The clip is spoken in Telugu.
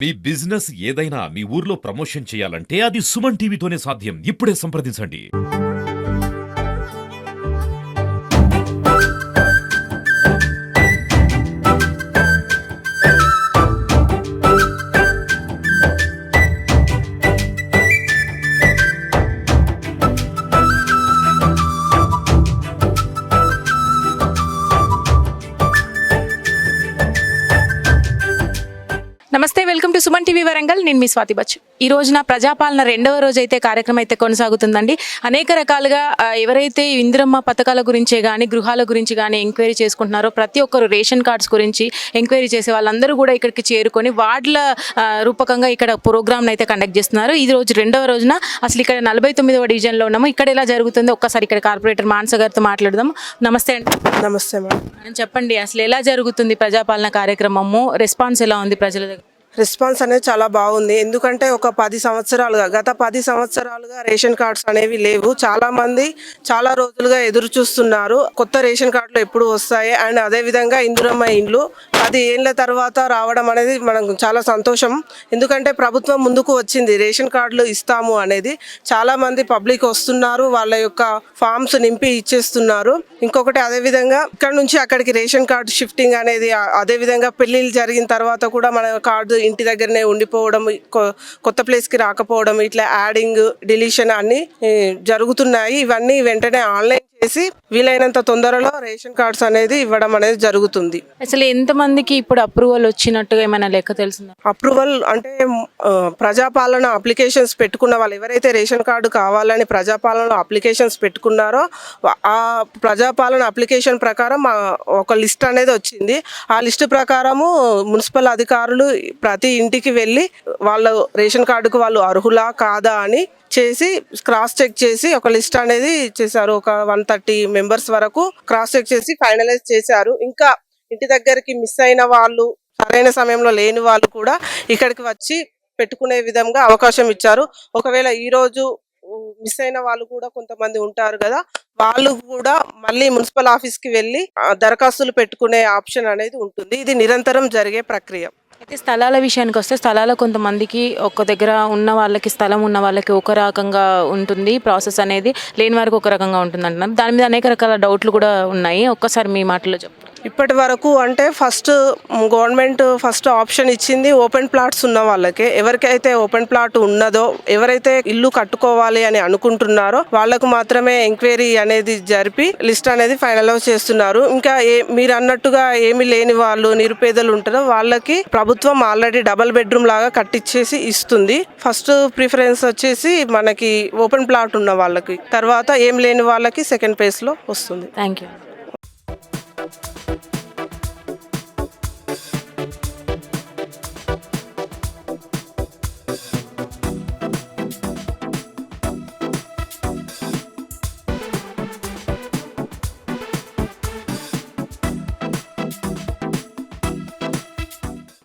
మీ బిజినెస్ ఏదైనా మీ ఊర్లో ప్రమోషన్ చేయాలంటే అది సుమన్ టీవీతోనే సాధ్యం. ఇప్పుడే సంప్రదించండి. నమస్తే, welcome to Suman TV Warangal. నేను మీ స్వాతి బచ్చు. ఈ రోజున ప్రజాపాలన రెండవ రోజు అయితే కార్యక్రమం అయితే కొనసాగుతుందండి. అనేక రకాలుగా ఎవరైతే ఇందిరమ్మ పథకాల గురించే కానీ గృహాల గురించి కానీ ఎంక్వైరీ చేసుకుంటున్నారో ప్రతి ఒక్కరు రేషన్ కార్డ్స్ గురించి ఎంక్వైరీ చేసే వాళ్ళందరూ కూడా ఇక్కడికి చేరుకొని వార్డుల రూపకంగా ఇక్కడ ప్రోగ్రామ్ని అయితే కండక్ట్ చేస్తున్నారు. ఈ రోజు రెండవ రోజున అసలు ఇక్కడ 49వ డివిజన్లో ఉన్నాము. ఇక్కడ ఎలా జరుగుతుందో ఒక్కసారి ఇక్కడ కార్పొరేటర్ మానస గారితో మాట్లాడదాం. నమస్తే అండి. నమస్తే మేడం. చెప్పండి, అసలు ఎలా జరుగుతుంది ప్రజాపాలన కార్యక్రమము? రెస్పాన్స్ ఎలా ఉంది ప్రజల దగ్గర? రెస్పాన్స్ అనేది చాలా బాగుంది. ఎందుకంటే గత 10 సంవత్సరాలుగా రేషన్ కార్డ్స్ అనేవి లేవు. చాలా మంది చాలా రోజులుగా ఎదురు చూస్తున్నారు కొత్త రేషన్ కార్డులు ఎప్పుడు వస్తాయి. అండ్ అదేవిధంగా ఇందిరమ్మ ఇండ్లు 10 ఏళ్ళ తర్వాత రావడం అనేది మనకు చాలా సంతోషం. ఎందుకంటే ప్రభుత్వం ముందుకు వచ్చింది, రేషన్ కార్డులు ఇస్తాము అనేది. చాలా మంది పబ్లిక్ వస్తున్నారు, వాళ్ళ యొక్క ఫామ్స్ నింపి ఇచ్చేస్తున్నారు. ఇంకొకటి అదేవిధంగా ఇక్కడ నుంచి అక్కడికి రేషన్ కార్డు షిఫ్టింగ్ అనేది, అదేవిధంగా పెళ్లిళ్ళు జరిగిన తర్వాత కూడా మన కార్డు ఇంటి దగ్గరనే ఉండిపోవడం, కొత్త ప్లేస్కి రాకపోవడం, ఇట్లా యాడింగ్ డిలీషన్ అన్నీ జరుగుతున్నాయి. ఇవన్నీ వెంటనే ఆన్లైన్ చేసి వీలైనంత తొందరలో రేషన్ కార్డ్స్ అనేది ఇవ్వడం అనేది జరుగుతుంది. అసలు ఎంతమందికి ఇప్పుడు అప్రూవల్ వచ్చినట్టుగా ఏమైనా లెక్క తెలుస్తుందా? అప్రూవల్ అంటే ప్రజాపాలన అప్లికేషన్స్ పెట్టుకున్న వాళ్ళు ఎవరైతే రేషన్ కార్డు కావాలని ప్రజాపాలన అప్లికేషన్స్ పెట్టుకున్నారో ఆ ప్రజాపాలన అప్లికేషన్ ప్రకారం ఒక లిస్ట్ అనేది వచ్చింది. ఆ లిస్ట్ ప్రకారము మున్సిపల్ అధికారులు ప్రతి ఇంటికి వెళ్ళి వాళ్ళ రేషన్ కార్డుకు వాళ్ళు అర్హులా కాదా అని చేసి క్రాస్ చెక్ చేసి ఒక లిస్ట్ అనేది చేశారు. ఒక 130 మెంబర్స్ వరకు క్రాస్ చెక్ చేసి ఫైనలైజ్ చేశారు. ఇంకా ఇంటి దగ్గరికి మిస్ అయిన వాళ్ళు, సరైన సమయంలో లేని వాళ్ళు కూడా ఇక్కడికి వచ్చి పెట్టుకునే విధంగా అవకాశం ఇచ్చారు. ఒకవేళ ఈరోజు మిస్ అయిన వాళ్ళు కూడా కొంతమంది ఉంటారు కదా, వాళ్ళు కూడా మళ్ళీ మున్సిపల్ ఆఫీస్కి వెళ్ళి దరఖాస్తులు పెట్టుకునే ఆప్షన్ అనేది ఉంటుంది. ఇది నిరంతరం జరిగే ప్రక్రియ. అయితే స్థలాల విషయానికి వస్తే, స్థలాలు కొంతమందికి ఒక దగ్గర ఉన్న వాళ్ళకి, స్థలం ఉన్న వాళ్ళకి ఒక రకంగా ఉంటుంది ప్రాసెస్ అనేది, లేని వారికి ఒక రకంగా ఉంటుంది అంటున్నారు. దాని మీద అనేక రకాల డౌట్లు కూడా ఉన్నాయి. ఒక్కసారి మీ మాటలో చెప్పండి. ఇప్పటి వరకు అంటే గవర్నమెంట్ ఫస్ట్ ఆప్షన్ ఇచ్చింది ఓపెన్ ప్లాట్స్ ఉన్న వాళ్ళకే. ఎవరికైతే ఓపెన్ ప్లాట్ ఉన్నదో, ఎవరైతే ఇల్లు కట్టుకోవాలి అని అనుకుంటున్నారో వాళ్ళకు మాత్రమే ఎంక్వైరీ అనేది జరిపి లిస్ట్ అనేది ఫైనలైజ్ చేస్తున్నారు. ఇంకా మీరు అన్నట్టుగా ఏమి లేని వాళ్ళు, నిరుపేదలు ఉంటారో వాళ్ళకి ప్రభుత్వం ఆల్రెడీ డబల్ బెడ్రూమ్ లాగా కట్టించేసి ఇస్తుంది. ఫస్ట్ ప్రిఫరెన్స్ వచ్చేసి మనకి ఓపెన్ ప్లాట్ ఉన్న వాళ్ళకి, తర్వాత ఏం లేని వాళ్ళకి సెకండ్ ప్లేస్ లో వస్తుంది. Thank you.